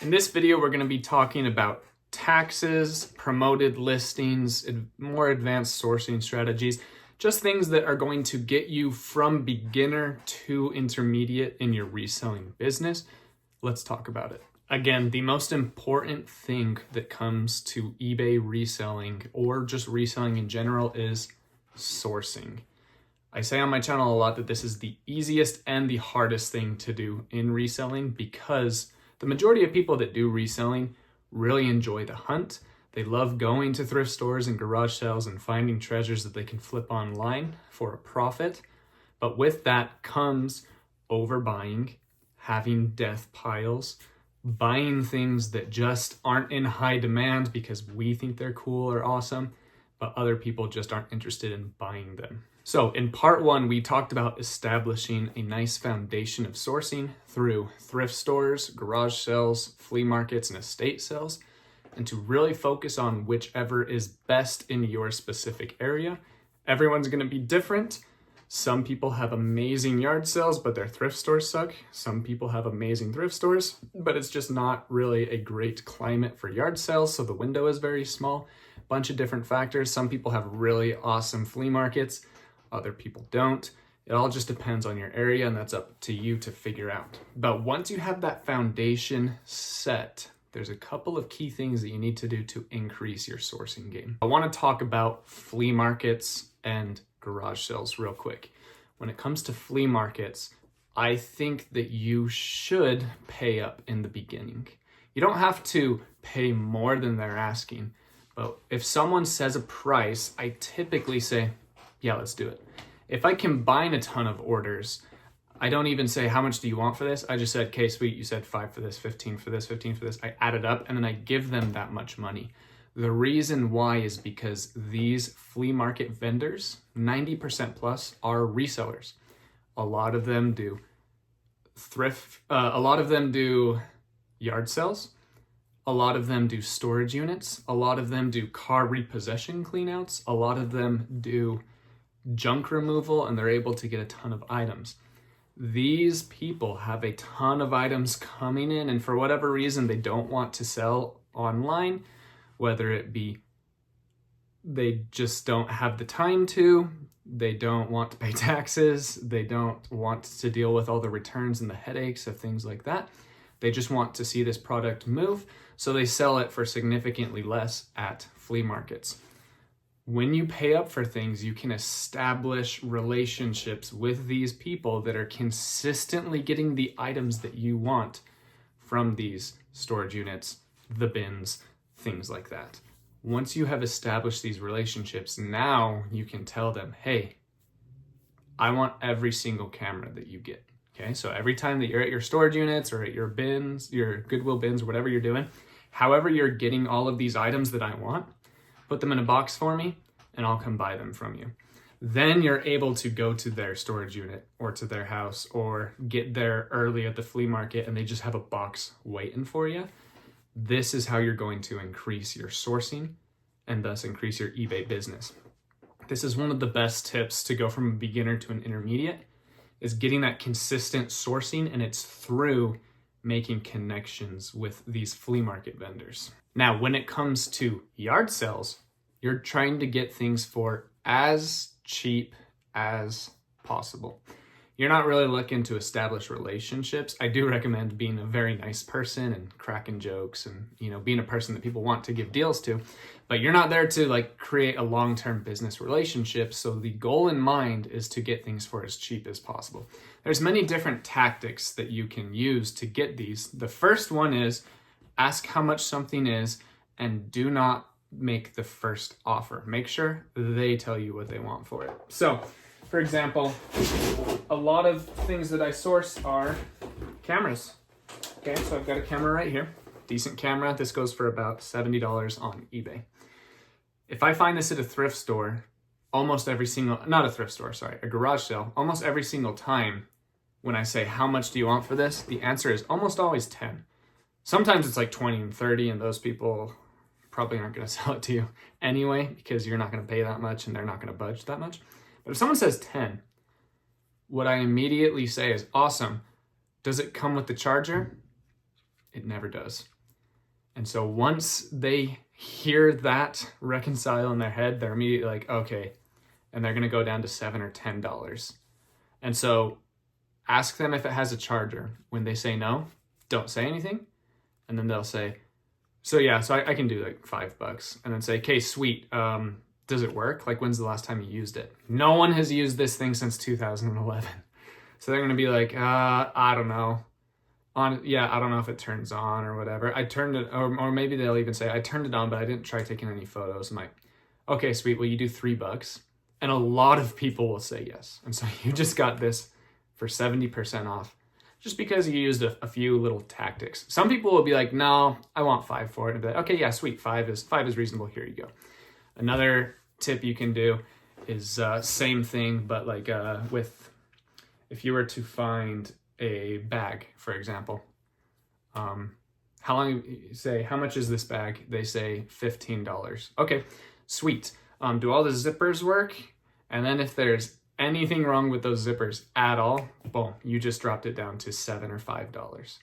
In this video, we're going to be talking about taxes, promoted listings, more advanced sourcing strategies, just things that are going to get you from beginner to intermediate in your reselling business. Let's talk about it. Again, the most important thing that comes to eBay reselling or just reselling in general is sourcing. I say on my channel a lot that this is the easiest and the hardest thing to do in reselling because the majority of people that do reselling really enjoy the hunt. They love going to thrift stores and garage sales and finding treasures that they can flip online for a profit. But with that comes overbuying, having death piles, buying things that just aren't in high demand because we think they're cool or awesome, but other people just aren't interested in buying them. So in part one, we talked about establishing a nice foundation of sourcing through thrift stores, garage sales, flea markets, and estate sales, and to really focus on whichever is best in your specific area. Everyone's going to be different. Some people have amazing yard sales, but their thrift stores suck. Some people have amazing thrift stores, but it's just not really a great climate for yard sales, so the window is very small. Bunch of different factors. Some people have really awesome flea markets. Other people don't. It all just depends on your area, and that's up to you to figure out. But once you have that foundation set, there's a couple of key things that you need to do to increase your sourcing game. I want to talk about flea markets and garage sales real quick. When it comes to flea markets, I think that you should pay up in the beginning. You don't have to pay more than they're asking, but if someone says a price, I typically say, yeah, let's do it. If I combine a ton of orders, I don't even say, how much do you want for this? I just said, okay, sweet, you said 5 for this, 15 for this, 15 for this. I add it up and then I give them that much money. The reason why is because these flea market vendors, 90% plus, are resellers. A lot of them do a lot of them do yard sales. A lot of them do storage units. A lot of them do car repossession cleanouts. A lot of them do junk removal, and they're able to get a ton of items. These people have a ton of items coming in, and for whatever reason, they don't want to sell online, whether it be they just don't have the time to, they don't want to pay taxes, they don't want to deal with all the returns and the headaches of things like that. They just want to see this product move, so they sell it for significantly less at flea markets. When you pay up for things, you can establish relationships with these people that are consistently getting the items that you want from these storage units, the bins, things like that. Once you have established these relationships, now you can tell them, hey, I want every single camera that you get. Okay, so every time that you're at your storage units or at your bins, your Goodwill bins, whatever you're doing, however you're getting all of these items that I want, put them in a box for me and I'll come buy them from you. Then you're able to go to their storage unit or to their house or get there early at the flea market and they just have a box waiting for you. This is how you're going to increase your sourcing and thus increase your eBay business. This is one of the best tips to go from a beginner to an intermediate, is getting that consistent sourcing, and it's through making connections with these flea market vendors. Now, when it comes to yard sales, you're trying to get things for as cheap as possible. You're not really looking to establish relationships. I do recommend being a very nice person and cracking jokes and, being a person that people want to give deals to, but you're not there to create a long-term business relationship. So the goal in mind is to get things for as cheap as possible. There's many different tactics that you can use to get these. The first one is ask how much something is and do not make the first offer. Make sure they tell you what they want for it. So, for example, a lot of things that I source are cameras. Okay, so I've got a camera right here. Decent camera. This goes for about $70 on eBay. If I find this at a thrift store, a garage sale, almost every single time when I say, how much do you want for this? The answer is almost always 10. Sometimes it's like 20 and 30, and those people probably aren't going to sell it to you anyway because you're not going to pay that much and they're not going to budge that much. But if someone says 10, what I immediately say is, awesome. Does it come with the charger? It never does. And so once they hear that reconcile in their head, they're immediately like, okay, and they're going to go down to $7 or $10. And so ask them if it has a charger. When they say no, don't say anything. And then they'll say, so I can do like $5. And then say, okay, sweet. Does it work? Like, when's the last time you used it? No one has used this thing since 2011. So they're going to be like, I don't know. I don't know if it turns on or whatever. I turned it, or maybe they'll even say, I turned it on, but I didn't try taking any photos. I'm like, okay, sweet. Well, you do $3. And a lot of people will say yes. And so you just got this for 70% off just because you used a few little tactics. Some people will be like, no, I want $5 for it. And be like, okay, yeah, sweet. $5 is reasonable. Here you go. Another tip you can do is same thing, but like if you were to find a bag, for example, how much is this bag? They say $15. Okay, sweet. Do all the zippers work? And then if there's anything wrong with those zippers at all, boom, you just dropped it down to $7 or $5.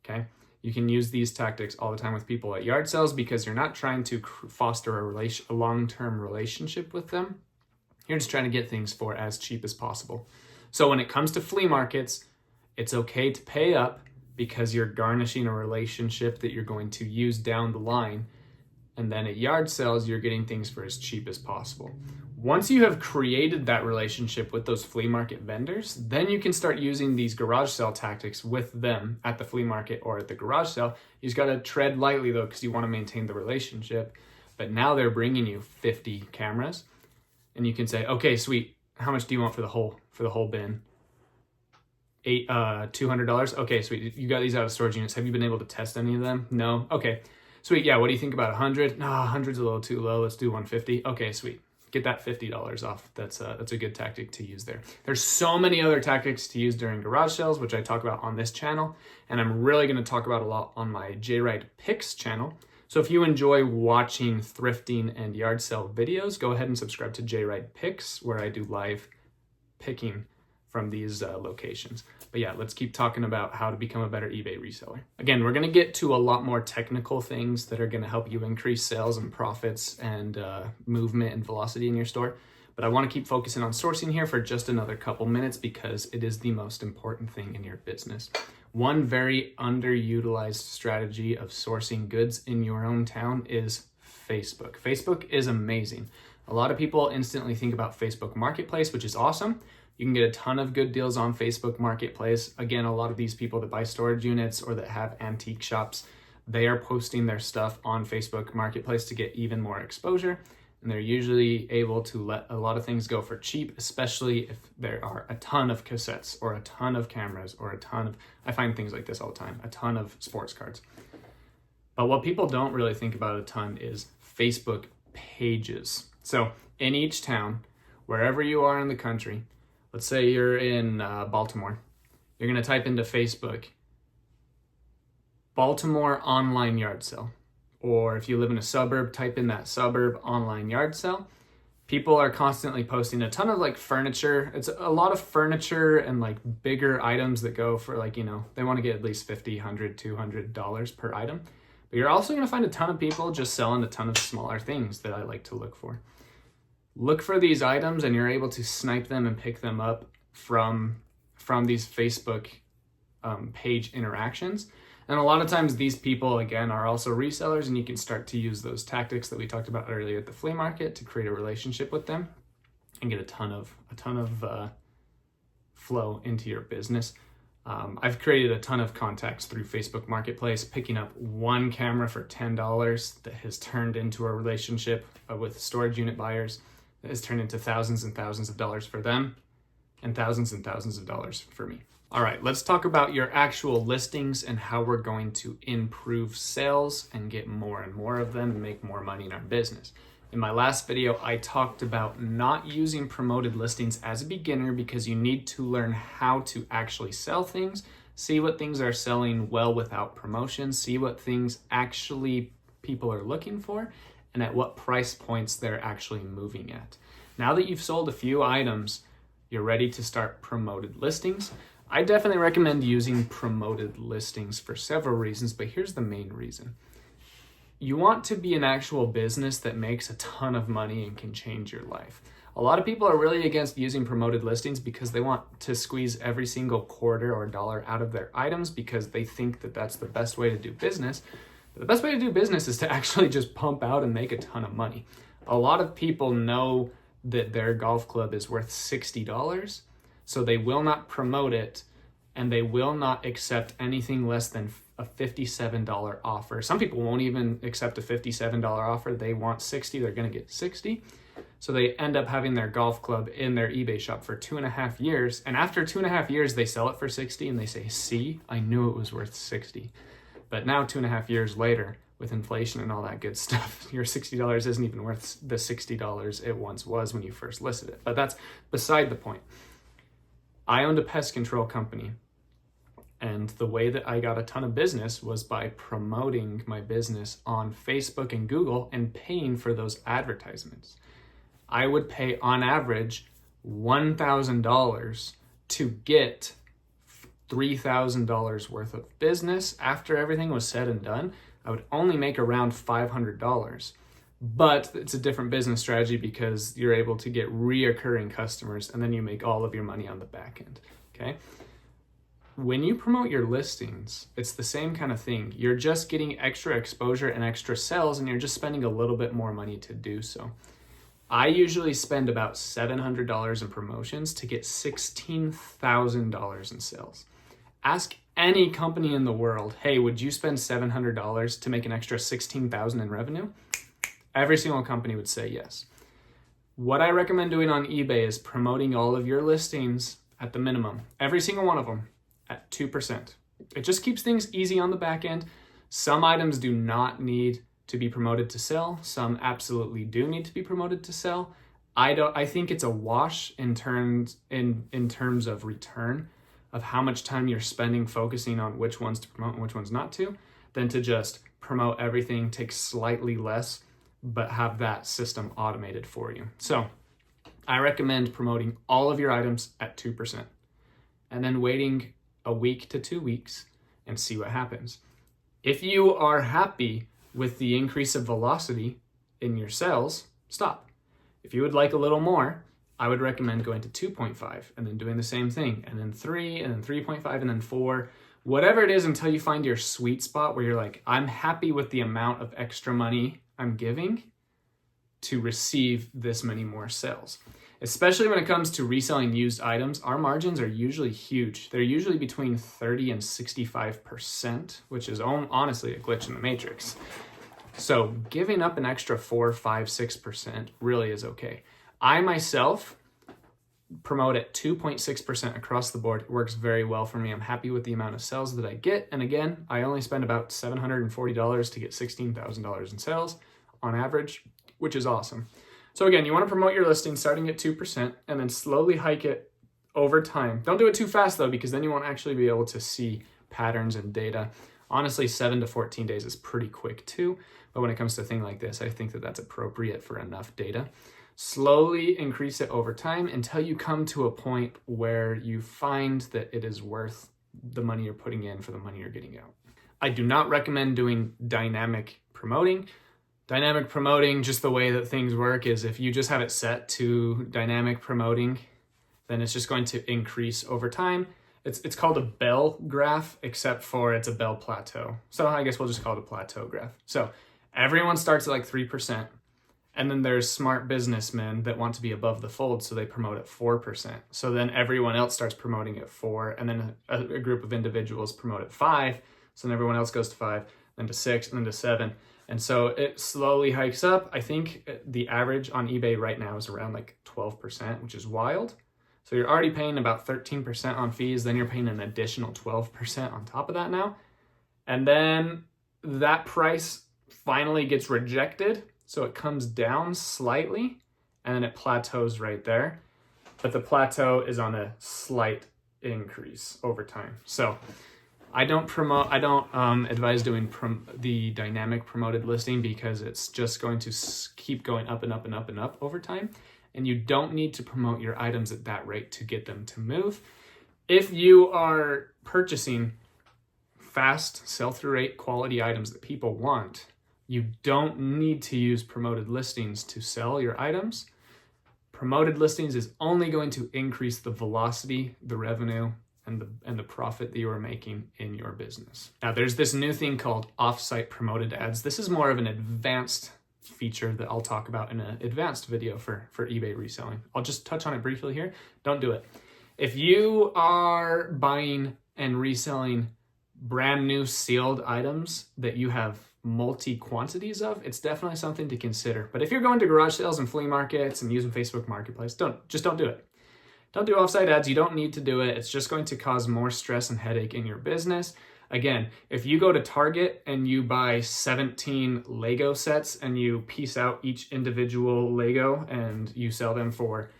Okay. You can use these tactics all the time with people at yard sales because you're not trying to foster a long-term relationship with them. You're just trying to get things for as cheap as possible. So when it comes to flea markets, it's okay to pay up because you're garnishing a relationship that you're going to use down the line. And then at yard sales, you're getting things for as cheap as possible. Once you have created that relationship with those flea market vendors, then you can start using these garage sale tactics with them at the flea market or at the garage sale. You just got to tread lightly though, because you want to maintain the relationship. But now they're bringing you 50 cameras and you can say, okay, sweet. How much do you want for the whole bin? $200. Okay, sweet. You got these out of storage units. Have you been able to test any of them? No. Okay, sweet. Yeah. What do you think about 100? No, 100's a little too low. Let's do 150. Okay, sweet. Get that $50 off. That's a good tactic to use there. There's so many other tactics to use during garage sales, which I talk about on this channel, and I'm really going to talk about a lot on my JRide Picks channel. So if you enjoy watching thrifting and yard sale videos, go ahead and subscribe to JRide Picks, where I do live picking from these locations. But yeah, let's keep talking about how to become a better eBay reseller. Again, we're going to get to a lot more technical things that are going to help you increase sales and profits and movement and velocity in your store. But I want to keep focusing on sourcing here for just another couple minutes because it is the most important thing in your business. One very underutilized strategy of sourcing goods in your own town is Facebook. Facebook is amazing. A lot of people instantly think about Facebook Marketplace, which is awesome. You can get a ton of good deals on Facebook Marketplace. Again, a lot of these people that buy storage units or that have antique shops, they are posting their stuff on Facebook Marketplace to get even more exposure. And they're usually able to let a lot of things go for cheap, especially if there are a ton of cassettes or a ton of cameras or I find things like this all the time, a ton of sports cards. But what people don't really think about a ton is Facebook pages. So in each town, wherever you are in the country, let's say you're in Baltimore, you're going to type into Facebook, Baltimore online yard sale. Or if you live in a suburb, type in that suburb online yard sale. People are constantly posting a ton of like furniture. It's a lot of furniture and like bigger items that go for like, they want to get at least $50, $100, $200 per item. But you're also going to find a ton of people just selling a ton of smaller things that I like to look for. Look for these items and you're able to snipe them and pick them up from these Facebook page interactions. And a lot of times these people, again, are also resellers, and you can start to use those tactics that we talked about earlier at the flea market to create a relationship with them and get a ton of flow into your business. I've created a ton of contacts through Facebook Marketplace, picking up one camera for $10 that has turned into a relationship with storage unit buyers that has turned into thousands and thousands of dollars for them and thousands of dollars for me. All right, let's talk about your actual listings and how we're going to improve sales and get more and more of them and make more money in our business. In my last video, I talked about not using promoted listings as a beginner because you need to learn how to actually sell things, see what things are selling well without promotion, see what things actually people are looking for, and at what price points they're actually moving at. Now that you've sold a few items, you're ready to start promoted listings. I definitely recommend using promoted listings for several reasons, but here's the main reason. You want to be an actual business that makes a ton of money and can change your life. A lot of people are really against using promoted listings because they want to squeeze every single quarter or dollar out of their items because they think that that's the best way to do business. But the best way to do business is to actually just pump out and make a ton of money. A lot of people know that their golf club is worth $60, so they will not promote it, and they will not accept anything less than a $57 offer. Some people won't even accept a $57 offer. They want $60, they're gonna get $60. So they end up having their golf club in their eBay shop for 2.5 years. And after 2.5 years, they sell it for $60 and they say, see, I knew it was worth $60. But now 2.5 years later, with inflation and all that good stuff, your $60 isn't even worth the $60 it once was when you first listed it. But that's beside the point. I owned a pest control company, and the way that I got a ton of business was by promoting my business on Facebook and Google and paying for those advertisements. I would pay on average $1,000 to get $3,000 worth of business. After everything was said and done, I would only make around $500. But it's a different business strategy because you're able to get reoccurring customers and then you make all of your money on the back end, okay? When you promote your listings, it's the same kind of thing. You're just getting extra exposure and extra sales, and you're just spending a little bit more money to do so. I usually spend about $700 in promotions to get $16,000 in sales. Ask any company in the world, hey, would you spend $700 to make an extra $16,000 in revenue? Every single company would say yes. What I recommend doing on eBay is promoting all of your listings at the minimum, every single one of them, at 2%. It just keeps things easy on the back end. Some items do not need to be promoted to sell. Some absolutely do need to be promoted to sell. I think it's a wash in terms of return of how much time you're spending focusing on which ones to promote and which ones not to, than to just promote everything, take slightly less, but have that system automated for you. So I recommend promoting all of your items at 2% and then waiting a week to 2 weeks and see what happens. If you are happy with the increase of velocity in your sales, stop. If you would like a little more, I would recommend going to 2.5 and then doing the same thing, and then 3 and then 3.5 and then 4, whatever it is until you find your sweet spot where you're like, I'm happy with the amount of extra money I'm giving to receive this many more sales. Especially when it comes to reselling used items, our margins are usually huge. They're usually between 30 and 65%, which is honestly a glitch in the matrix. So giving up an extra 4, 5, 6% really is okay. I myself promote at 2.6% across the board. It works very well for me. I'm happy with the amount of sales that I get. And again, I only spend about $740 to get $16,000 in sales on average, which is awesome. So again, you want to promote your listing starting at 2% and then slowly hike it over time. Don't do it too fast though, because then you won't actually be able to see patterns and data. Honestly, 7 to 14 days is pretty quick too. But when it comes to a thing like this, I think that that's appropriate for enough data. Slowly increase it over time until you come to a point where you find that it is worth the money you're putting in for the money you're getting out. I do not recommend doing dynamic promoting. Dynamic promoting, just the way that things work is if you just have it set to dynamic promoting, then it's just going to increase over time. It's called a bell graph, except for it's a bell plateau. So I guess we'll just call it a plateau graph. So everyone starts at like 3%. And then there's smart businessmen that want to be above the fold, so they promote at 4%. So then everyone else starts promoting at 4, and then a group of individuals promote at 5, so then everyone else goes to 5, then to 6, and then to 7. And so it slowly hikes up. I think the average on eBay right now is around like 12%, which is wild. So you're already paying about 13% on fees, then you're paying an additional 12% on top of that now. And then that price finally gets rejected. So it comes down slightly and then it plateaus right there. But the plateau is on a slight increase over time. So I don't advise doing the dynamic promoted listing because it's just going to keep going up and up and up and up over time. And you don't need to promote your items at that rate to get them to move. If you are purchasing fast sell-through rate quality items that people want, you don't need to use promoted listings to sell your items. Promoted listings is only going to increase the velocity, the revenue, and the profit that you are making in your business. Now, there's this new thing called off-site promoted ads. This is more of an advanced feature that I'll talk about in an advanced video for eBay reselling. I'll just touch on it briefly here. Don't do it. If you are buying and reselling brand new sealed items that you have multi quantities of, it's definitely something to consider. But if you're going to garage sales and flea markets and using Facebook Marketplace, don't do it. Don't do offsite ads. You don't need to do it. It's just going to cause more stress and headache in your business. Again, if you go to Target and you buy 17 Lego sets and you piece out each individual Lego and you sell them for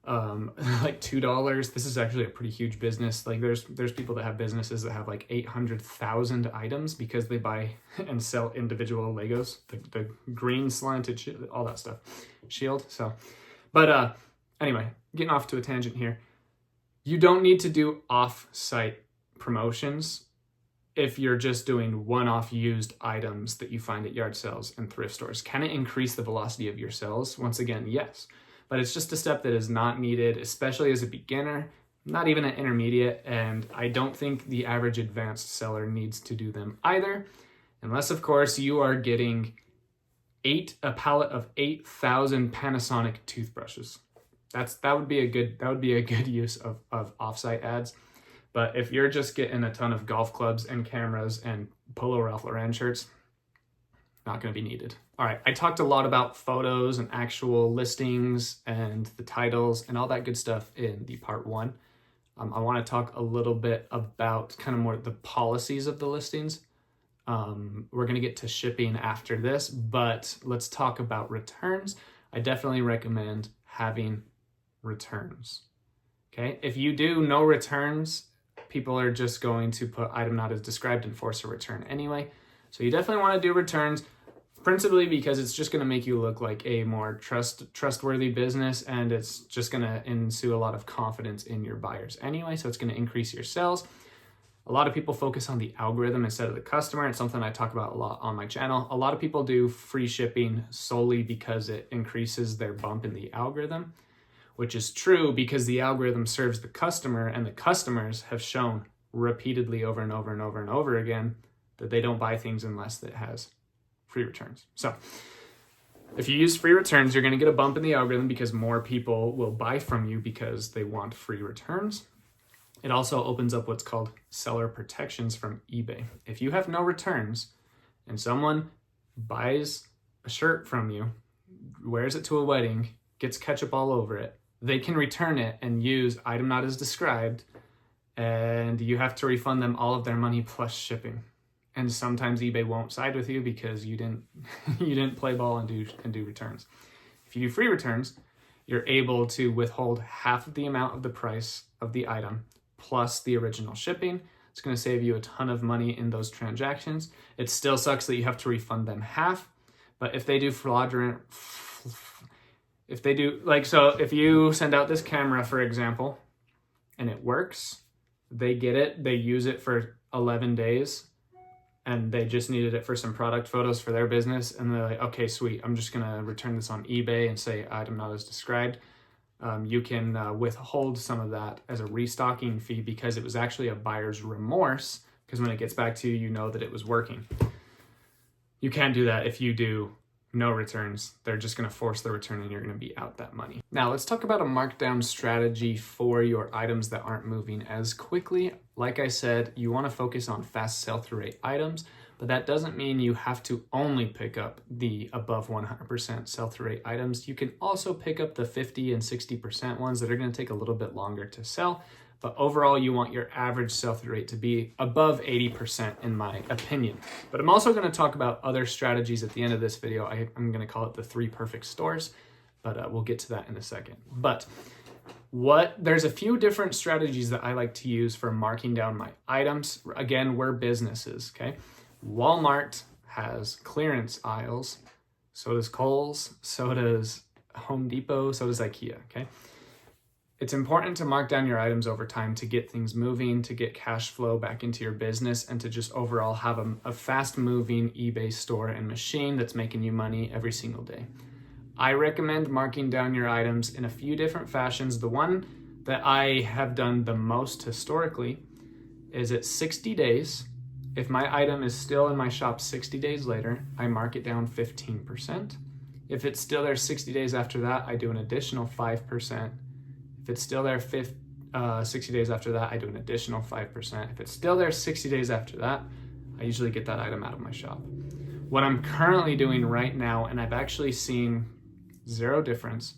like $2, this is actually a pretty huge business. Like there's people that have businesses that have like 800,000 items because they buy and sell individual Legos, the green slanted, all that stuff, shield. So, but anyway, getting off to a tangent here. You don't need to do off-site promotions if you're just doing one-off used items that you find at yard sales and thrift stores. Can it increase the velocity of your sales? Once again, yes. But it's just a step that is not needed, especially as a beginner, not even an intermediate, and I don't think the average advanced seller needs to do them either, unless of course you are getting a pallet of 8,000 Panasonic toothbrushes. That would be a good use of offsite ads. But if you're just getting a ton of golf clubs and cameras and Polo Ralph Lauren shirts, not going to be needed. All right, I talked a lot about photos and actual listings and the titles and all that good stuff in the part 1. I want to talk a little bit about kind of more the policies of the listings. We're going to get to shipping after this, but let's talk about returns. I definitely recommend having returns. Okay, if you do no returns, people are just going to put item not as described and force a return anyway. So you definitely want to do returns, principally because it's just going to make you look like a more trustworthy business, and it's just going to ensue a lot of confidence in your buyers anyway, so it's going to increase your sales. A lot of people focus on the algorithm instead of the customer. It's something I talk about a lot on my channel. A lot of people do free shipping solely because it increases their bump in the algorithm, which is true because the algorithm serves the customer, and the customers have shown repeatedly over and over and over and over again that they don't buy things unless it has free returns. So if you use free returns, you're going to get a bump in the algorithm because more people will buy from you because they want free returns. It also opens up what's called seller protections from eBay. If you have no returns and someone buys a shirt from you, wears it to a wedding, gets ketchup all over it, they can return it and use item not as described, and you have to refund them all of their money plus shipping. And sometimes eBay won't side with you because you didn't play ball and do returns. If you do free returns, you're able to withhold half of the amount of the price of the item plus the original shipping. It's going to save you a ton of money in those transactions. It still sucks that you have to refund them half, but if they do if you send out this camera, for example, and it works, they get it, they use it for 11 days, and they just needed it for some product photos for their business, and they're like, okay, sweet, I'm just gonna return this on eBay and say item not as described. You can withhold some of that as a restocking fee because it was actually a buyer's remorse, because when it gets back to you, you know that it was working. You can't do that if you do no returns. They're just going to force the return and you're going to be out that money. Now let's talk about a markdown strategy for your items that aren't moving as quickly. Like I said, you want to focus on fast sell-through rate items, but that doesn't mean you have to only pick up the above 100% sell-through rate items. You can also pick up the 50 and 60% ones that are going to take a little bit longer to sell. But overall, you want your average sell-through rate to be above 80% in my opinion. But I'm also going to talk about other strategies at the end of this video. I'm going to call it the 3 perfect stores, but we'll get to that in a second. But there's a few different strategies that I like to use for marking down my items. Again, we're businesses, okay? Walmart has clearance aisles, so does Kohl's, so does Home Depot, so does IKEA, okay? It's important to mark down your items over time to get things moving, to get cash flow back into your business, and to just overall have a fast-moving eBay store and machine that's making you money every single day. I recommend marking down your items in a few different fashions. The one that I have done the most historically is at 60 days. If my item is still in my shop 60 days later, I mark it down 15%. If it's still there 60 days after that, I do an additional 5%. If it's still there 60 days after that, I do an additional 5%. If it's still there 60 days after that, I usually get that item out of my shop. What I'm currently doing right now, and I've actually seen zero difference,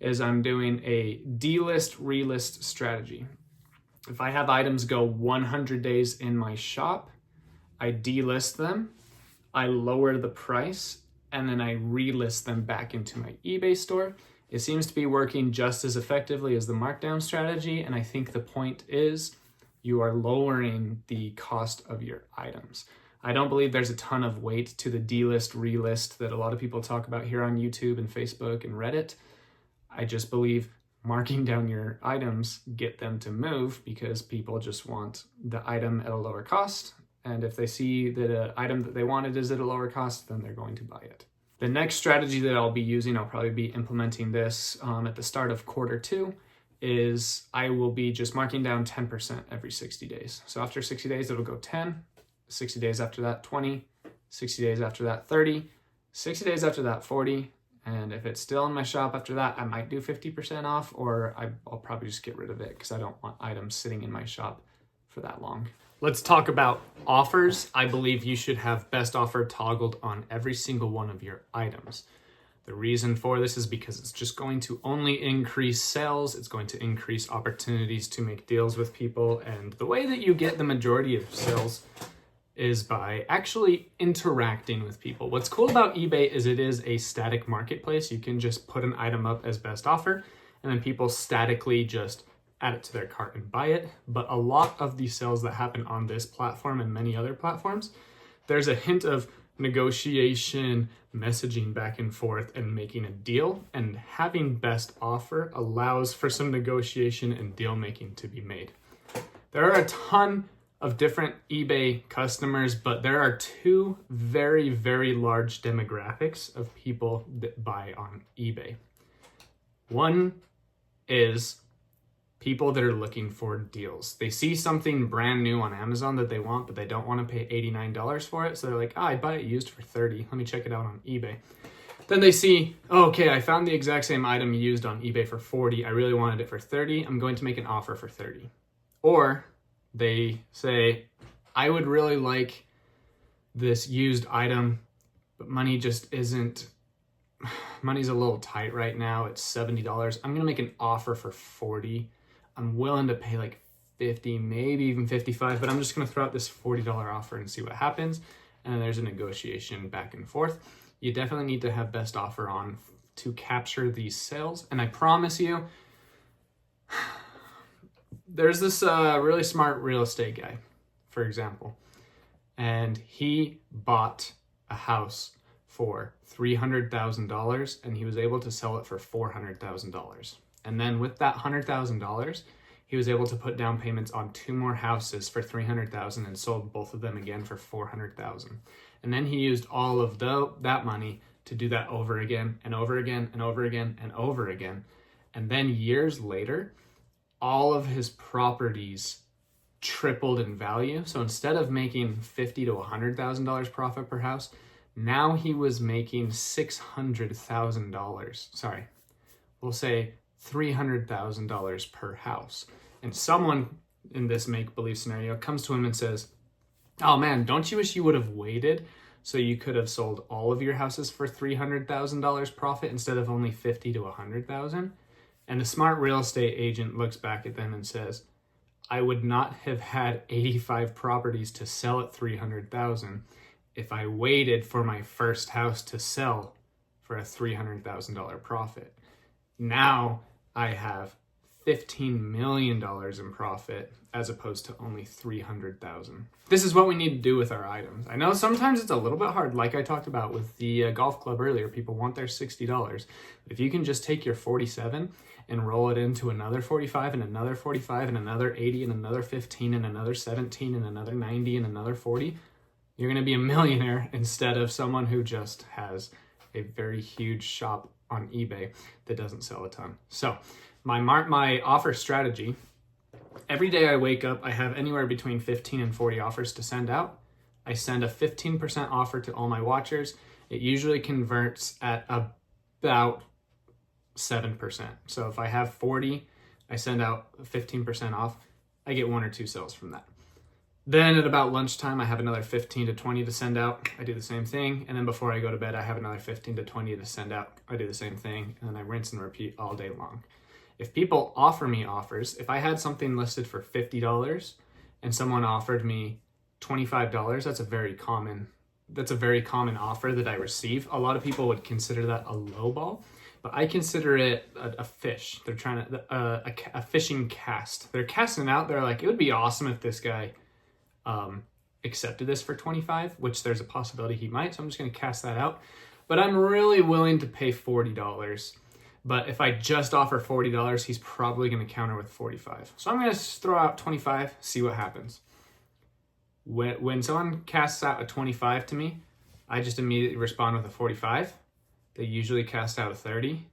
is I'm doing a delist, relist strategy. If I have items go 100 days in my shop, I delist them, I lower the price, and then I relist them back into my eBay store. It seems to be working just as effectively as the markdown strategy, and I think the point is you are lowering the cost of your items. I don't believe there's a ton of weight to the delist, relist that a lot of people talk about here on YouTube and Facebook and Reddit. I just believe marking down your items get them to move because people just want the item at a lower cost. And if they see that an item that they wanted is at a lower cost, then they're going to buy it. The next strategy that I'll be using, I'll probably be implementing this at the start of Q2, is I will be just marking down 10% every 60 days. So after 60 days, it'll go 10, 60 days after that, 20, 60 days after that, 30, 60 days after that, 40. And if it's still in my shop after that, I might do 50% off, or I'll probably just get rid of it because I don't want items sitting in my shop for that long. Let's talk about offers. I believe you should have best offer toggled on every single one of your items. The reason for this is because it's just going to only increase sales. It's going to increase opportunities to make deals with people. And the way that you get the majority of sales is by actually interacting with people. What's cool about eBay is it is a static marketplace. You can just put an item up as best offer, and then people statically just add it to their cart and buy it. But a lot of the sales that happen on this platform and many other platforms, there's a hint of negotiation, messaging back and forth, and making a deal. And having best offer allows for some negotiation and deal making to be made. There are a ton of different eBay customers, but there are two very, very large demographics of people that buy on eBay. One is people that are looking for deals. They see something brand new on Amazon that they want, but they don't want to pay $89 for it. So they're like, I'd buy it used for $30. Let me check it out on eBay. Then they see, okay, I found the exact same item used on eBay for $40. I really wanted it for $30. I'm going to make an offer for $30. Or they say, I would really like this used item, but money's a little tight right now. It's $70. I'm going to make an offer for $40. I'm willing to pay like $50, maybe even $55, but I'm just going to throw out this $40 offer and see what happens. And then there's a negotiation back and forth. You definitely need to have best offer on to capture these sales. And I promise you, there's this really smart real estate guy, for example, and he bought a house for $300,000 and he was able to sell it for $400,000. And then with that $100,000, he was able to put down payments on 2 more houses for $300,000 and sold both of them again for $400,000. And then he used all of that money to do that over again and over again and over again and over again. And then years later, all of his properties tripled in value. So instead of making $50,000 to $100,000 profit per house, now he was making $600,000. Sorry, we'll say $300,000 per house. And someone in this make-believe scenario comes to him and says, oh man, don't you wish you would have waited so you could have sold all of your houses for $300,000 profit instead of only $50,000 to $100,000? And the smart real estate agent looks back at them and says, I would not have had 85 properties to sell at $300,000 if I waited for my first house to sell for a $300,000 profit. Now I have $15 million in profit as opposed to only 300,000. This is what we need to do with our items. I know sometimes it's a little bit hard, like I talked about with the golf club earlier. People want their $60. If you can just take your 47 and roll it into another 45 and another 45 and another 80 and another 15 and another 17 and another 90 and another 40, you're going to be a millionaire instead of someone who just has a very huge shop on eBay that doesn't sell a ton. So my offer strategy, every day I wake up, I have anywhere between 15 and 40 offers to send out. I send a 15% offer to all my watchers. It usually converts at about 7%. So if I have 40, I send out 15% off. I get 1 or 2 sales from that. Then at about lunchtime, I have another 15 to 20 to send out. I do the same thing. And then before I go to bed, I have another 15 to 20 to send out. I do the same thing. And then I rinse and repeat all day long. If people offer me offers, if I had something listed for $50 and someone offered me $25, that's a very common offer that I receive. A lot of people would consider that a low ball, but I consider it a fish. They're trying to, a fishing cast. They're casting out. They're like, it would be awesome if this guy accepted this for 25, which there's a possibility he might. So I'm just going to cast that out, but I'm really willing to pay $40. But if I just offer $40, he's probably going to counter with 45. So I'm going to throw out 25, see what happens. When someone casts out a 25 to me, I just immediately respond with a 45. They usually cast out a 30.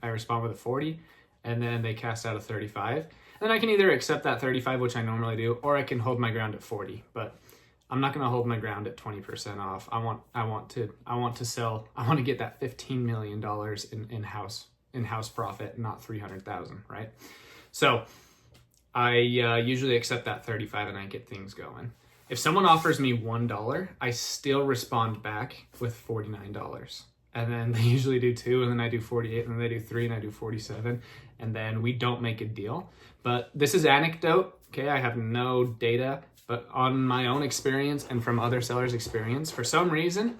I respond with a 40, and then they cast out a 35. Then I can either accept that 35, which I normally do, or I can hold my ground at 40. But I'm not going to hold my ground at 20% off. I want to sell. I want to get that $15 million in-house profit, not 300,000, right? So I usually accept that 35 and I get things going. If someone offers me $1, I still respond back with $49. And then they usually do 2, and then I do 48, and then they do 3, and I do 47, and then we don't make a deal. But this is anecdote, okay? I have no data, but on my own experience and from other sellers' experience, for some reason,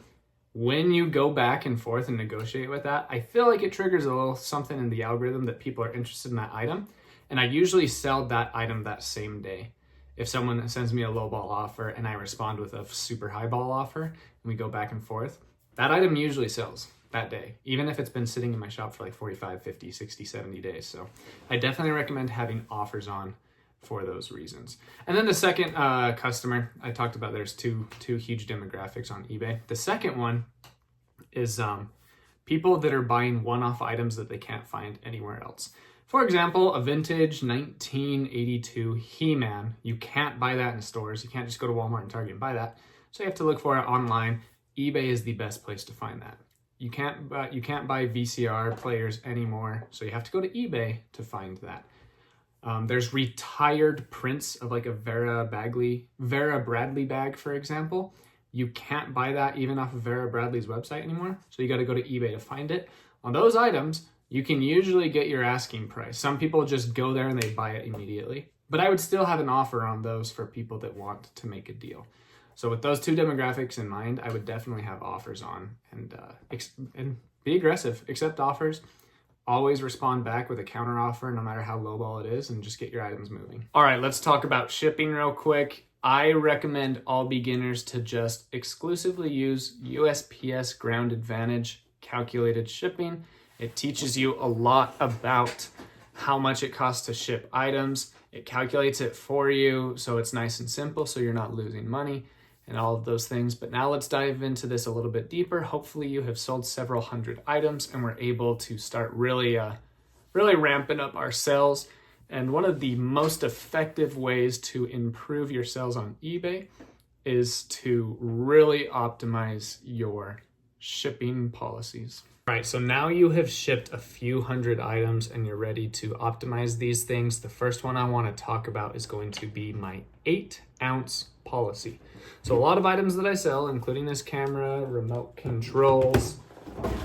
when you go back and forth and negotiate with that, I feel like it triggers a little something in the algorithm that people are interested in that item. And I usually sell that item that same day. If someone sends me a lowball offer and I respond with a super highball offer and we go back and forth, that item usually sells that day, even if it's been sitting in my shop for like 45, 50, 60, 70 days. So I definitely recommend having offers on for those reasons. And then the second customer, I talked about there's two huge demographics on eBay. The second one is people that are buying one-off items that they can't find anywhere else. For example, a vintage 1982 He-Man. You can't buy that in stores. You can't just go to Walmart and Target and buy that. So you have to look for it online. eBay is the best place to find that. You can't buy VCR players anymore, so you have to go to eBay to find that. There's retired prints of like a Vera Bradley bag, for example. You can't buy that even off of Vera Bradley's website anymore, so you got to go to eBay to find it. On those items, you can usually get your asking price. Some people just go there and they buy it immediately, but I would still have an offer on those for people that want to make a deal. So with those two demographics in mind, I would definitely have offers on and be aggressive, accept offers, always respond back with a counter offer no matter how lowball it is, and just get your items moving. All right, let's talk about shipping real quick. I recommend all beginners to just exclusively use USPS Ground Advantage calculated shipping. It teaches you a lot about how much it costs to ship items. It calculates it for you, so it's nice and simple, so you're not losing money and all of those things. But now let's dive into this a little bit deeper. Hopefully you have sold several hundred items and we're able to start really ramping up our sales. And one of the most effective ways to improve your sales on eBay is to really optimize your shipping policies. All right, so now you have shipped a few hundred items and you're ready to optimize these things. The first one I want to talk about is going to be my 8-ounce policy. So a lot of items that I sell, including this camera, remote controls,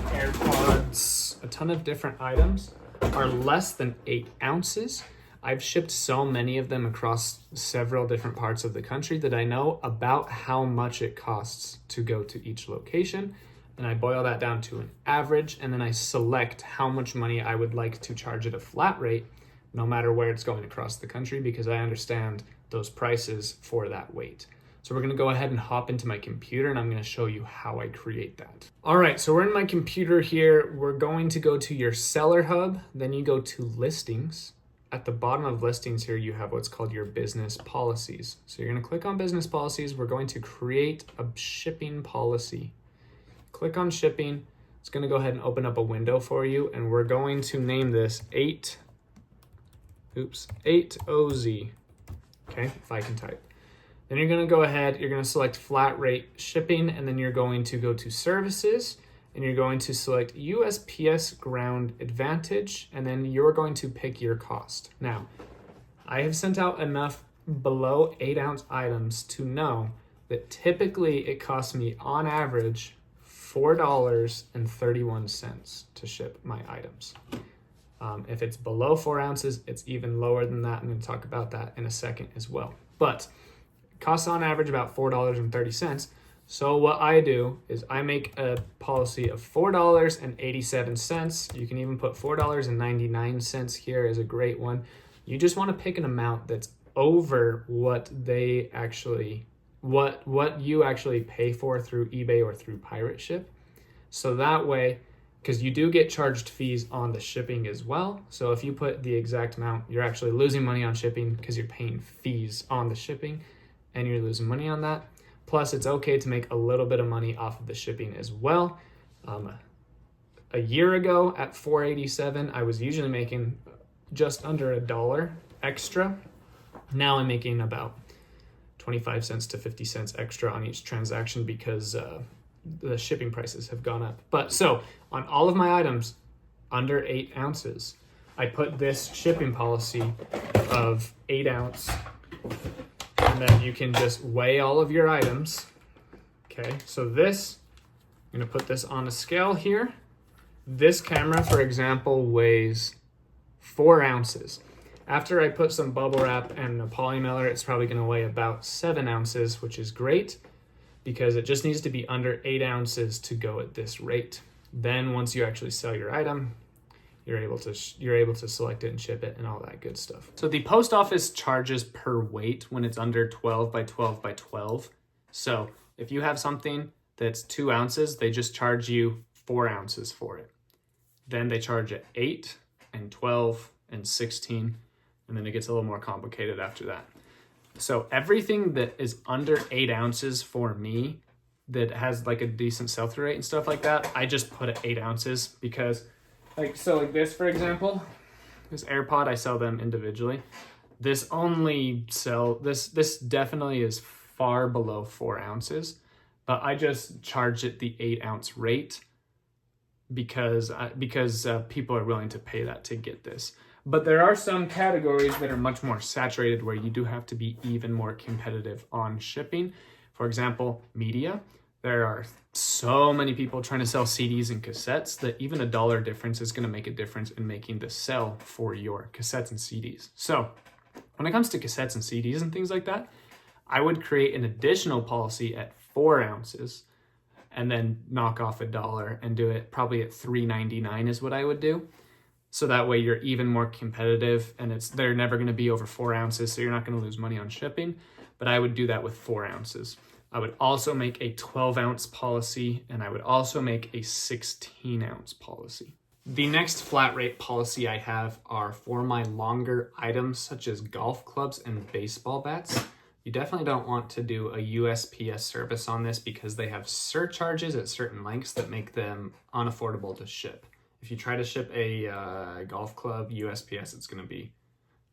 AirPods, a ton of different items, are less than 8 ounces. I've shipped so many of them across several different parts of the country that I know about how much it costs to go to each location. And I boil that down to an average, and then I select how much money I would like to charge at a flat rate no matter where it's going across the country, because I understand those prices for that weight. So we're gonna go ahead and hop into my computer and I'm gonna show you how I create that. All right, so we're in my computer here. We're going to go to your seller hub, then you go to listings. At the bottom of listings here, you have what's called your business policies. So you're gonna click on business policies. We're going to create a shipping policy. Click on shipping. It's gonna go ahead and open up a window for you, and we're going to name this 8OZ, okay, if I can type. Then you're gonna go ahead, you're gonna select flat rate shipping, and then you're going to go to services, and you're going to select USPS Ground Advantage, and then you're going to pick your cost. Now, I have sent out enough below 8-ounce items to know that typically it costs me on average $4.31 to ship my items. If it's below 4 ounces, it's even lower than that. I'm going to talk about that in a second as well. But it costs on average about $4.30. So what I do is I make a policy of $4.87. You can even put $4.99 here is a great one. You just want to pick an amount that's over what they actually, what you actually pay for through eBay or through Pirate Ship. So that way, because you do get charged fees on the shipping as well. So if you put the exact amount, you're actually losing money on shipping because you're paying fees on the shipping and you're losing money on that. Plus, it's okay to make a little bit of money off of the shipping as well. A year ago at $4.87, I was usually making just under $1 extra. Now I'm making about 25 cents to 50 cents extra on each transaction because the shipping prices have gone up. But so on all of my items under 8 ounces, I put this shipping policy of 8 ounce. And then you can just weigh all of your items. Okay, so this, I'm gonna put this on a scale here. This camera, for example, weighs 4 ounces. After I put some bubble wrap and a poly mailer, it's probably gonna weigh about 7 ounces, which is great because it just needs to be under 8 ounces to go at this rate. Then once you actually sell your item, you're able to select it and ship it and all that good stuff. So the post office charges per weight when it's under 12 by 12 by 12. So if you have something that's 2 ounces, they just charge you 4 ounces for it. Then they charge at 8 and 12 and 16, and then it gets a little more complicated after that. So everything that is under 8 ounces for me that has like a decent sell-through rate and stuff like that, I just put at 8 ounces because like this, for example, this AirPod, I sell them individually. This definitely is far below 4 ounces, but I just charge it the 8 ounce rate because people are willing to pay that to get this. But there are some categories that are much more saturated where you do have to be even more competitive on shipping. For example, media. There are so many people trying to sell CDs and cassettes that even $1 difference is going to make a difference in making the sell for your cassettes and CDs. So when it comes to cassettes and CDs and things like that, I would create an additional policy at 4 ounces and then knock off $1 and do it probably at $3.99 is what I would do. So that way you're even more competitive and they're never going to be over 4 ounces, so you're not going to lose money on shipping. But I would do that with 4 ounces. I would also make a 12-ounce policy, and I would also make a 16-ounce policy. The next flat rate policy I have are for my longer items, such as golf clubs and baseball bats. You definitely don't want to do a USPS service on this because they have surcharges at certain lengths that make them unaffordable to ship. If you try to ship a golf club USPS, it's going to be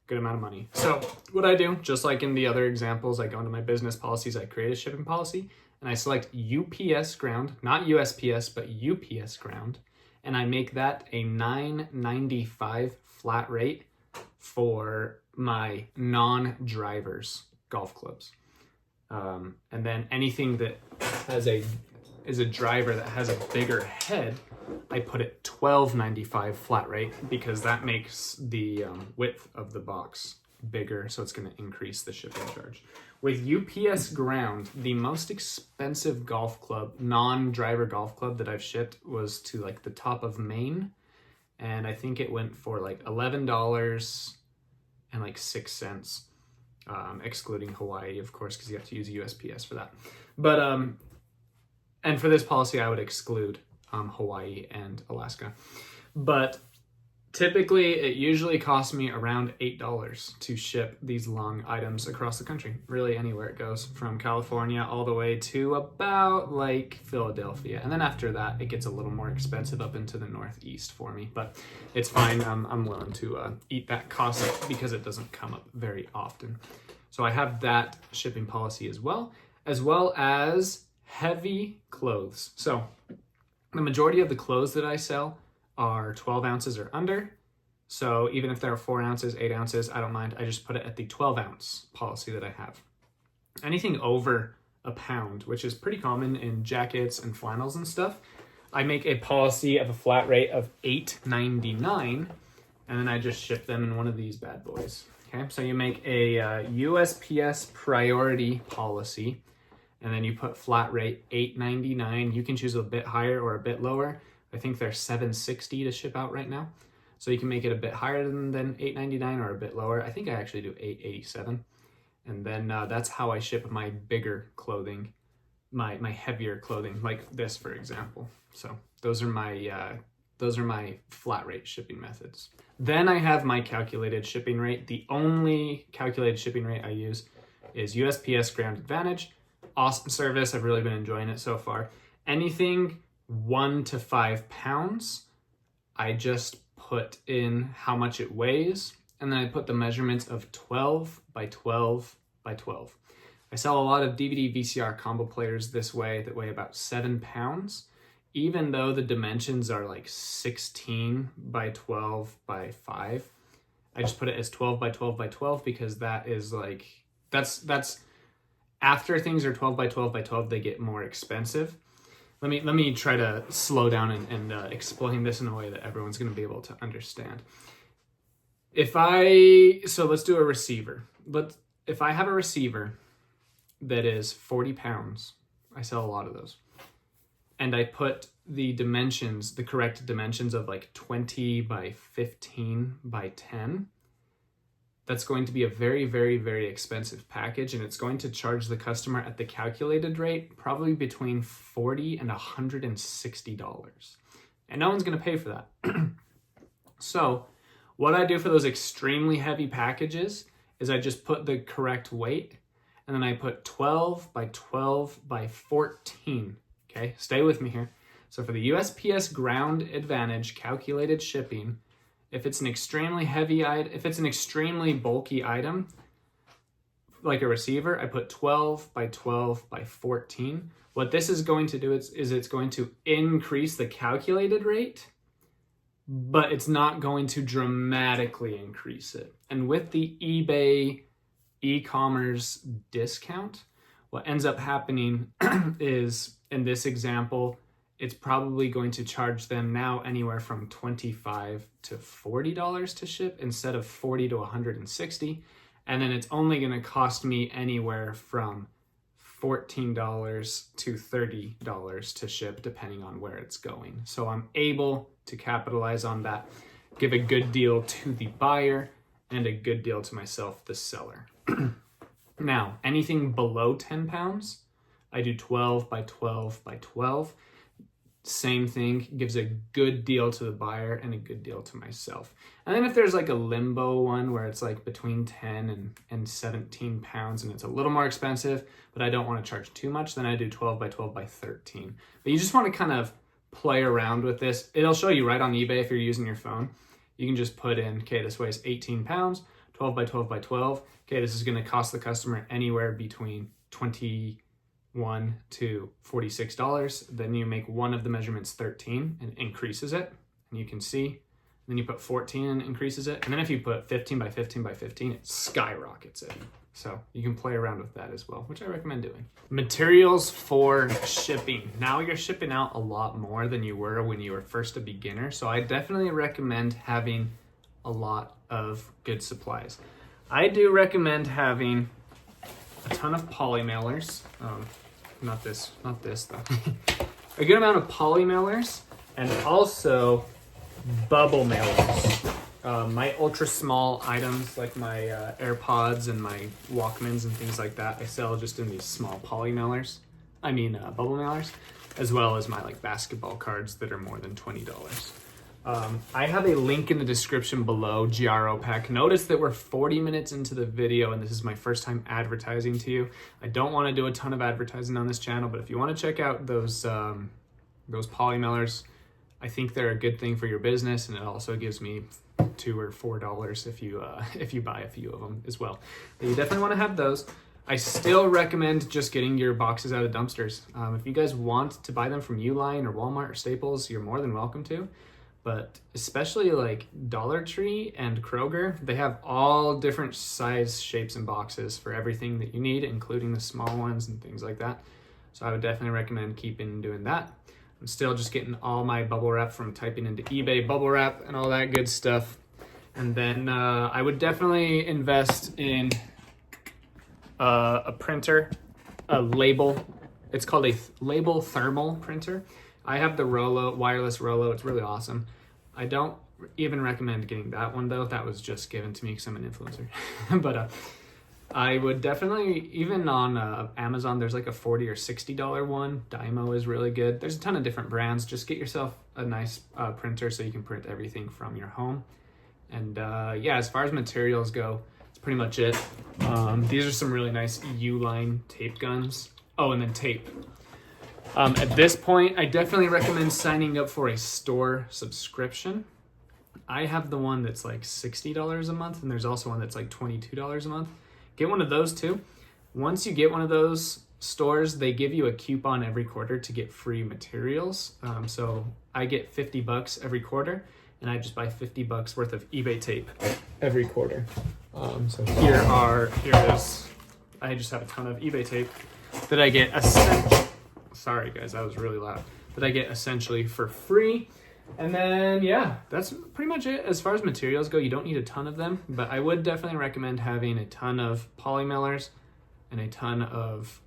good amount of money. So what I do, just like in the other examples, I go into my business policies, I create a shipping policy, and I select UPS ground, not USPS, but UPS ground, and I make that a $9.95 flat rate for my non-drivers golf clubs. And then anything that is a driver that has a bigger head, I put it $12.95 flat rate because that makes the width of the box bigger, so it's going to increase the shipping charge. With UPS ground, the most expensive golf club, non-driver golf club that I've shipped was to like the top of Maine, and I think it went for like $11 and like 6 cents, excluding Hawaii, of course, because you have to use USPS for that. But and for this policy, I would exclude Hawaii and Alaska. But typically, it usually costs me around $8 to ship these long items across the country, really anywhere it goes, from California all the way to about like Philadelphia. And then after that, it gets a little more expensive up into the Northeast for me, but it's fine. I'm willing to eat that cost because it doesn't come up very often. So I have that shipping policy as well as heavy clothes. So the majority of the clothes that I sell are 12 ounces or under. So even if there are 4 ounces, 8 ounces, I don't mind. I just put it at the 12 ounce policy that I have. Anything over a pound, which is pretty common in jackets and flannels and stuff, I make a policy of a flat rate of $8.99, and then I just ship them in one of these bad boys. Okay, so you make a USPS priority policy, and then you put flat rate $8.99. You can choose a bit higher or a bit lower. I think they're $7.60 to ship out right now. So you can make it a bit higher than $8.99 or a bit lower. I think I actually do $8.87. And then that's how I ship my bigger clothing, my heavier clothing, like this, for example. So those are my flat rate shipping methods. Then I have my calculated shipping rate. The only calculated shipping rate I use is USPS Ground Advantage. Awesome service. I've really been enjoying it so far. Anything 1 to 5 pounds, I just put in how much it weighs, and then I put the measurements of 12 by 12 by 12. I sell a lot of DVD VCR combo players this way that weigh about 7 pounds, even though the dimensions are like 16 by 12 by 5. I just put it as 12 by 12 by 12 because that is like, that's after things are 12 by 12 by 12, they get more expensive. Let me try to slow down and explain this in a way that everyone's going to be able to understand. So let's do a receiver. If I have a receiver that is 40 pounds, I sell a lot of those, and I put the dimensions, the correct dimensions of like 20 by 15 by 10, that's going to be a very, very, very expensive package, and it's going to charge the customer at the calculated rate probably between $40 and $160. And no one's going to pay for that. So what I do for those extremely heavy packages is I just put the correct weight, and then I put 12 by 12 by 14. Okay, stay with me here. So for the USPS Ground Advantage calculated shipping, if it's an extremely heavy item, if it's an extremely bulky item, like a receiver, I put 12 by 12 by 14. What this is going to do is it's going to increase the calculated rate, but it's not going to dramatically increase it. And with the eBay e-commerce discount, what ends up happening is, in this example, it's probably going to charge them now anywhere from $25 to $40 to ship instead of $40 to $160. And then it's only going to cost me anywhere from $14 to $30 to ship, depending on where it's going. So I'm able to capitalize on that, give a good deal to the buyer and a good deal to myself, the seller. Now, anything below 10 pounds, I do 12 by 12 by 12. Same thing, gives a good deal to the buyer and a good deal to myself. And then if there's like a limbo one where it's like between 10 and 17 pounds and it's a little more expensive, but I don't want to charge too much, then I do 12 by 12 by 13. But you just want to kind of play around with this. It'll show you right on eBay if you're using your phone. You can just put in, okay, this weighs 18 pounds, 12 by 12 by 12. Okay, this is going to cost the customer anywhere between $21 to $46. Then you make one of the measurements 13 and increases it, and you can see. Then you put 14 and increases it, and then if you put 15 by 15 by 15, it skyrockets it. So you can play around with that as well, which I recommend doing. Materials for shipping. Now you're shipping out a lot more than you were when you were first a beginner, so I definitely recommend having a lot of good supplies. I do recommend having a ton of poly mailers. Not this though. A good amount of poly mailers, and also bubble mailers. My ultra small items like my AirPods and my Walkmans and things like that, I sell just in these small bubble mailers, as well as my like basketball cards that are more than $20. I have a link in the description below, GRO Pack. Notice that we're 40 minutes into the video and this is my first time advertising to you. I don't want to do a ton of advertising on this channel, but if you want to check out those poly mailers, I think they're a good thing for your business, and it also gives me $2 or $4 if you buy a few of them as well. But you definitely want to have those. I still recommend just getting your boxes out of dumpsters. If you guys want to buy them from Uline or Walmart or Staples, you're more than welcome to. But especially like Dollar Tree and Kroger, they have all different size, shapes, and boxes for everything that you need, including the small ones and things like that. So I would definitely recommend keeping doing that. I'm still just getting all my bubble wrap from typing into eBay bubble wrap and all that good stuff. And then I would definitely invest in a printer, a label. It's called a label thermal printer. I have the Rollo, wireless Rollo. It's really awesome. I don't even recommend getting that one though. That was just given to me because I'm an influencer. But I would definitely, even on Amazon, there's like a $40 or $60 one. Dymo is really good. There's a ton of different brands. Just get yourself a nice printer so you can print everything from your home. And yeah, as far as materials go, that's pretty much it. These are some really nice Uline tape guns. Oh, and then tape. At this point, I definitely recommend signing up for a store subscription. I have the one that's like $60 a month, and there's also one that's like $22 a month. Get one of those too. Once you get one of those stores, they give you a coupon every quarter to get free materials. So I get $50 every quarter, and I just buy $50 worth of eBay tape every quarter. So I just have a ton of eBay tape that I get sorry guys, that was really loud. That I get essentially for free. And then, yeah, that's pretty much it. As far as materials go, you don't need a ton of them, but I would definitely recommend having a ton of poly mailers and a ton of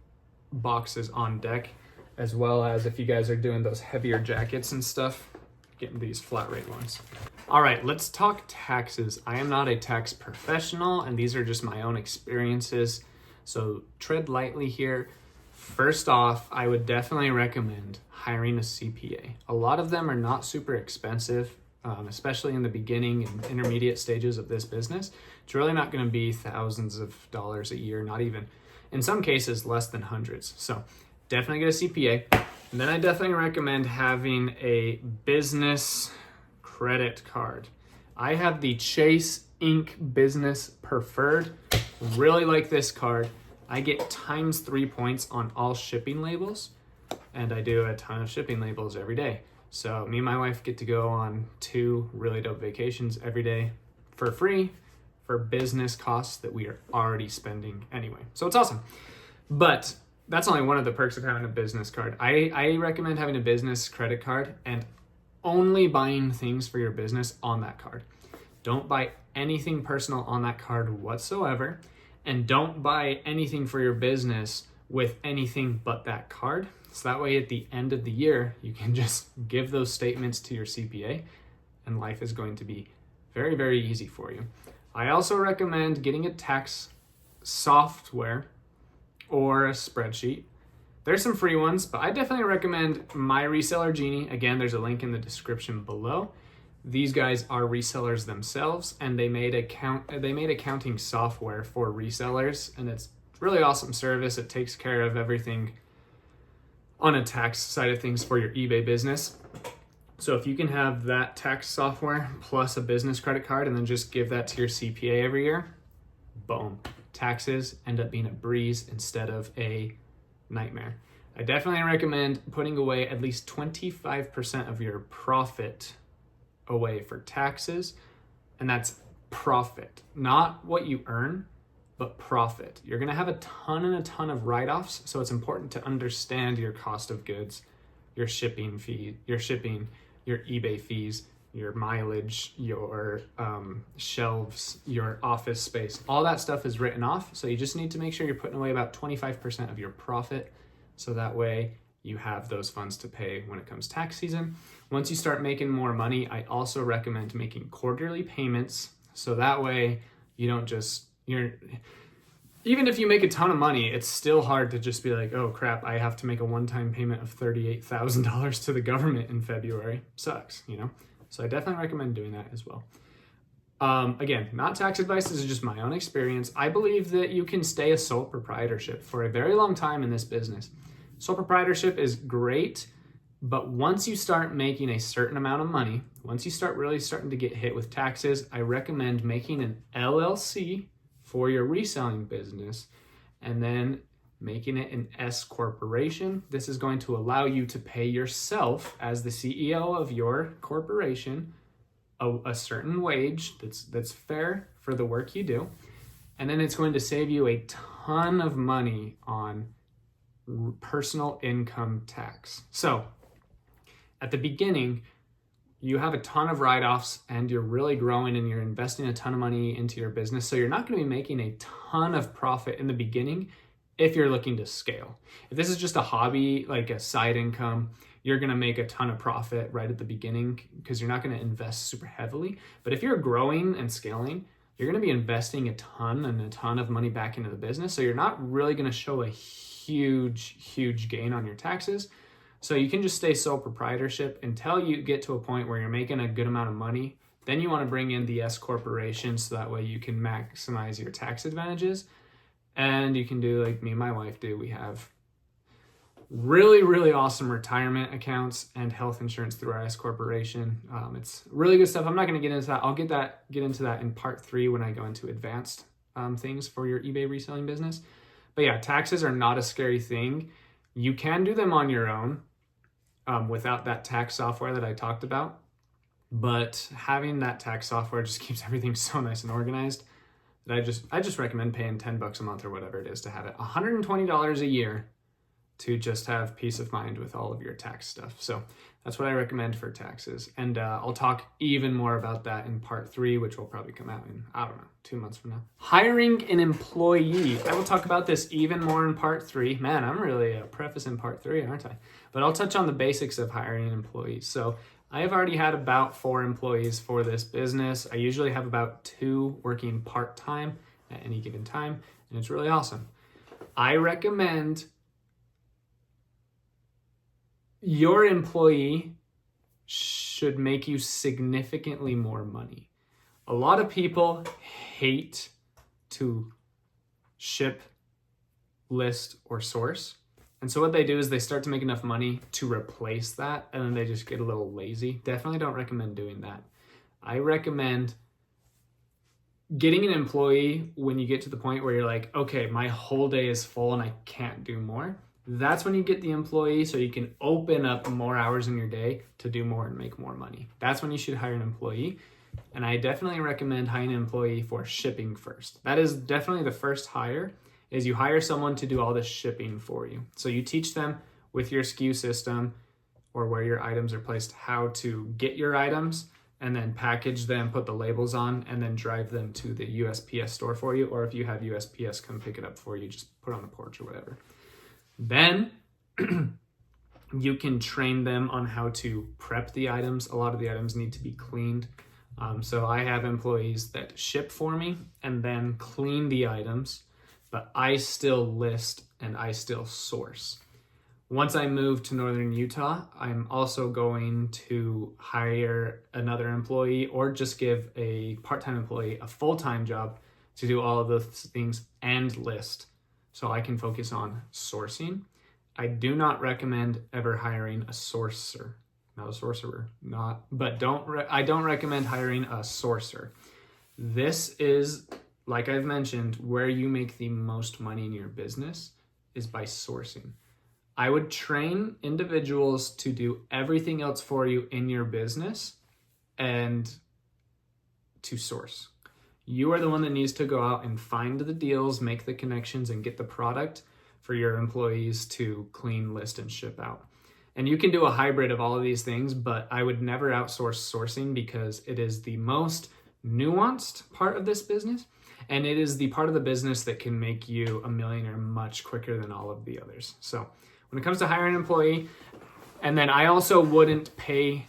boxes on deck, as well as if you guys are doing those heavier jackets and stuff, getting these flat rate ones. All right, let's talk taxes. I am not a tax professional, and these are just my own experiences, so tread lightly here. First off, I would definitely recommend hiring a CPA. A lot of them are not super expensive, especially in the beginning and intermediate stages of this business. It's really not going to be thousands of dollars a year, not even, in some cases, less than hundreds. So definitely get a CPA. And then I definitely recommend having a business credit card. I have the Chase Ink Business Preferred. Really like this card. I get ×3 points on all shipping labels, and I do a ton of shipping labels every day. So me and my wife get to go on 2 really dope vacations every day for free for business costs that we are already spending anyway. So it's awesome. But that's only one of the perks of having a business card. I recommend having a business credit card and only buying things for your business on that card. Don't buy anything personal on that card whatsoever. And don't buy anything for your business with anything but that card. So that way at the end of the year, you can just give those statements to your CPA and life is going to be very, very easy for you. I also recommend getting a tax software or a spreadsheet. There's some free ones, but I definitely recommend my Reseller Genie. Again, there's a link in the description below. These guys are resellers themselves, and they made accounting software for resellers, and it's really awesome service. It takes care of everything on a tax side of things for your eBay business. So if you can have that tax software plus a business credit card and then just give that to your CPA every year, boom, taxes end up being a breeze instead of a nightmare. I definitely recommend putting away at least 25% of your profit away for taxes, and that's profit, not what you earn, but profit. You're going to have a ton and a ton of write-offs, so it's important to understand your cost of goods, your shipping fee, your eBay fees, your mileage, your shelves, your office space. All that stuff is written off, so you just need to make sure you're putting away about 25% of your profit, so that way you have those funds to pay when it comes tax season. Once you start making more money, I also recommend making quarterly payments. So that way you don't just, even if you make a ton of money, it's still hard to just be like, oh crap, I have to make a one-time payment of $38,000 to the government in February. Sucks, So I definitely recommend doing that as well. Again, not tax advice, this is just my own experience. I believe that you can stay a sole proprietorship for a very long time in this business. Sole proprietorship is great, but once you start making a certain amount of money, once you start really starting to get hit with taxes, I recommend making an LLC for your reselling business and then making it an S corporation. This is going to allow you to pay yourself as the CEO of your corporation a certain wage that's fair for the work you do. And then it's going to save you a ton of money on personal income tax. So at the beginning, you have a ton of write-offs and you're really growing and you're investing a ton of money into your business. So you're not going to be making a ton of profit in the beginning if you're looking to scale. If this is just a hobby, like a side income, you're going to make a ton of profit right at the beginning because you're not going to invest super heavily. But if you're growing and scaling, you're going to be investing a ton of money back into the business. So you're not really going to show a huge gain on your taxes. So you can just stay sole proprietorship until you get to a point where you're making a good amount of money. Then you want to bring in the S corporation so that way you can maximize your tax advantages. And you can do like me and my wife do. We have really awesome retirement accounts and health insurance through our S corporation. It's really good stuff. I'm not going to get into that. I'll get into that in part 3 when I go into advanced things for your eBay reselling business. But yeah, taxes are not a scary thing. You can do them on your own without that tax software that I talked about. But having that tax software just keeps everything so nice and organized that I just recommend paying $10 a month or whatever it is to have it. $120 a year to just have peace of mind with all of your tax stuff. So that's what I recommend for taxes. And I'll talk even more about that in part 3, which will probably come out in, 2 months from now. Hiring an employee. I will talk about this even more in part 3. Man, I'm really prefacing part 3, aren't I? But I'll touch on the basics of hiring an employee. So I have already had about 4 employees for this business. I usually have about 2 working part-time at any given time, and it's really awesome. I recommend your employee should make you significantly more money. A lot of people hate to ship, list, or source. And so what they do is they start to make enough money to replace that, and then they just get a little lazy. Definitely don't recommend doing that. I recommend getting an employee when you get to the point where you're like, okay, my whole day is full and I can't do more. That's when you get the employee so you can open up more hours in your day to do more and make more money. That's when you should hire an employee. And I definitely recommend hiring an employee for shipping first. That is definitely the first hire, is you hire someone to do all the shipping for you. So you teach them with your SKU system or where your items are placed how to get your items and then package them, put the labels on, and then drive them to the USPS store for you. Or if you have USPS come pick it up for you, just put it on the porch or whatever. Then you can train them on how to prep the items. A lot of the items need to be cleaned. So I have employees that ship for me and then clean the items, but I still list and I still source. Once I move to Northern Utah, I'm also going to hire another employee or just give a part-time employee a full-time job to do all of those things and list, so I can focus on sourcing. I do not recommend ever hiring a sourcer. Not a sorcerer, I don't recommend hiring a sourcer. This is, like I've mentioned, where you make the most money in your business is by sourcing. I would train individuals to do everything else for you in your business and to source. You are the one that needs to go out and find the deals, make the connections, and get the product for your employees to clean, list, and ship out. And you can do a hybrid of all of these things, but I would never outsource sourcing because it is the most nuanced part of this business. And it is the part of the business that can make you a millionaire much quicker than all of the others. So when it comes to hiring an employee, and then I also wouldn't pay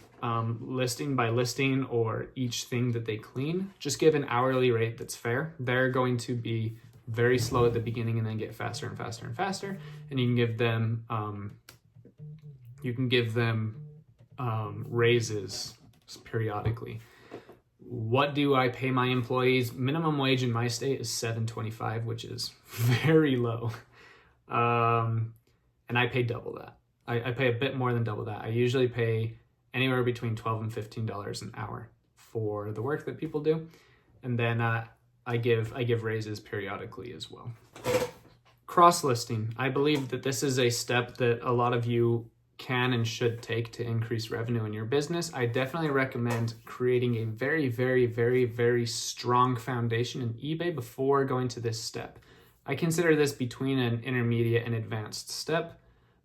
listing by listing or each thing that they clean. Just give an hourly rate that's fair. They're going to be very slow at the beginning and then get faster and faster and faster. And you can give them raises periodically. What do I pay my employees? Minimum wage in my state is $7.25, which is very low. And I pay double that. I pay a bit more than double that. I usually pay anywhere between $12 and $15 an hour for the work that people do. And then I give raises periodically as well. Cross-listing. I believe that this is a step that a lot of you can and should take to increase revenue in your business. I definitely recommend creating a very, very, very, very strong foundation in eBay before going to this step. I consider this between an intermediate and advanced step,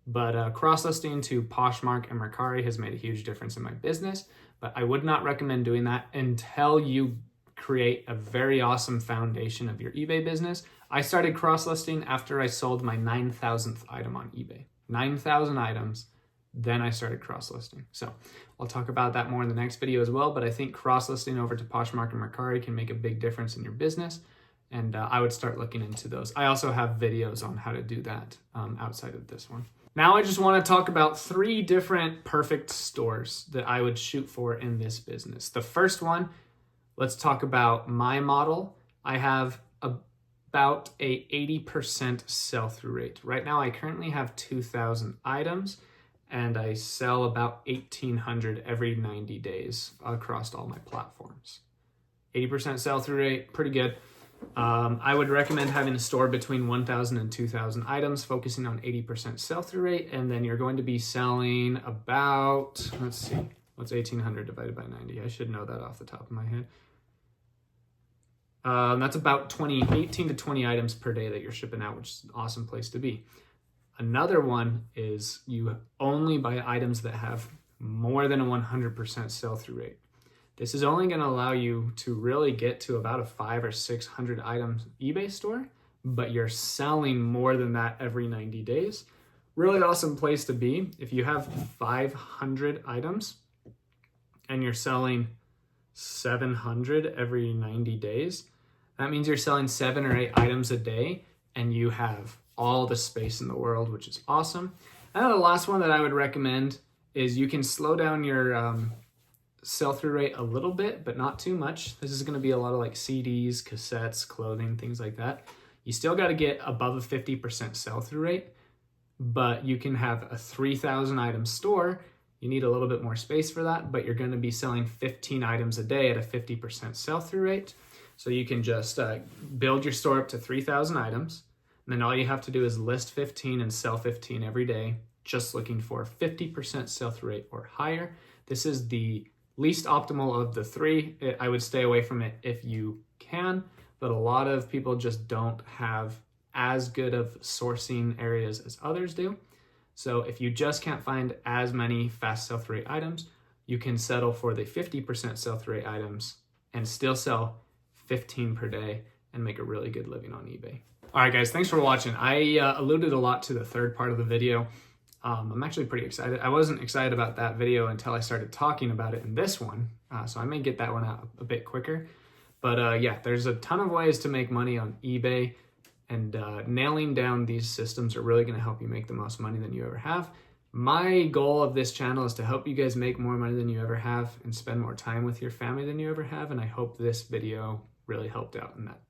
but cross-listing to Poshmark and Mercari has made a huge difference in my business, but I would not recommend doing that until you create a very awesome foundation of your eBay business. I started cross-listing after I sold my 9,000th item on eBay. 9,000 items. Then I started cross-listing. So I'll talk about that more in the next video as well, but I think cross-listing over to Poshmark and Mercari can make a big difference in your business, and I would start looking into those. I also have videos on how to do that outside of this one. Now I just want to talk about 3 different perfect stores that I would shoot for in this business. The first one, let's talk about my model. I have about a 80% sell-through rate. Right now I currently have 2,000 items, and I sell about 1,800 every 90 days across all my platforms. 80% sell-through rate, pretty good. I would recommend having a store between 1,000 and 2,000 items, focusing on 80% sell-through rate, and then you're going to be selling about, let's see, what's 1,800 divided by 90? I should know that off the top of my head. That's about 18 to 20 items per day that you're shipping out, which is an awesome place to be. Another one is you only buy items that have more than a 100% sell-through rate. This is only going to allow you to really get to about a 500 or 600 items eBay store, but you're selling more than that every 90 days. Really awesome place to be. If you have 500 items and you're selling 700 every 90 days, that means you're selling 7 or 8 items a day, and you have all the space in the world, which is awesome. And then the last one that I would recommend is you can slow down your sell-through rate a little bit, but not too much. This is going to be a lot of like CDs, cassettes, clothing, things like that. You still got to get above a 50% sell-through rate, but you can have a 3,000 item store. You need a little bit more space for that, but you're going to be selling 15 items a day at a 50% sell-through rate. So you can just build your store up to 3,000 items. And then all you have to do is list 15 and sell 15 every day, just looking for 50% sell-through rate or higher. This is the least optimal of the 3. I would stay away from it if you can, but a lot of people just don't have as good of sourcing areas as others do. So if you just can't find as many fast sell-through rate items, you can settle for the 50% sell-through rate items and still sell 15 per day and make a really good living on eBay. All right, guys, thanks for watching. I alluded a lot to the third part of the video. I'm actually pretty excited. I wasn't excited about that video until I started talking about it in this one, so I may get that one out a bit quicker. But yeah, there's a ton of ways to make money on eBay, and nailing down these systems are really going to help you make the most money than you ever have. My goal of this channel is to help you guys make more money than you ever have and spend more time with your family than you ever have, and I hope this video really helped out in that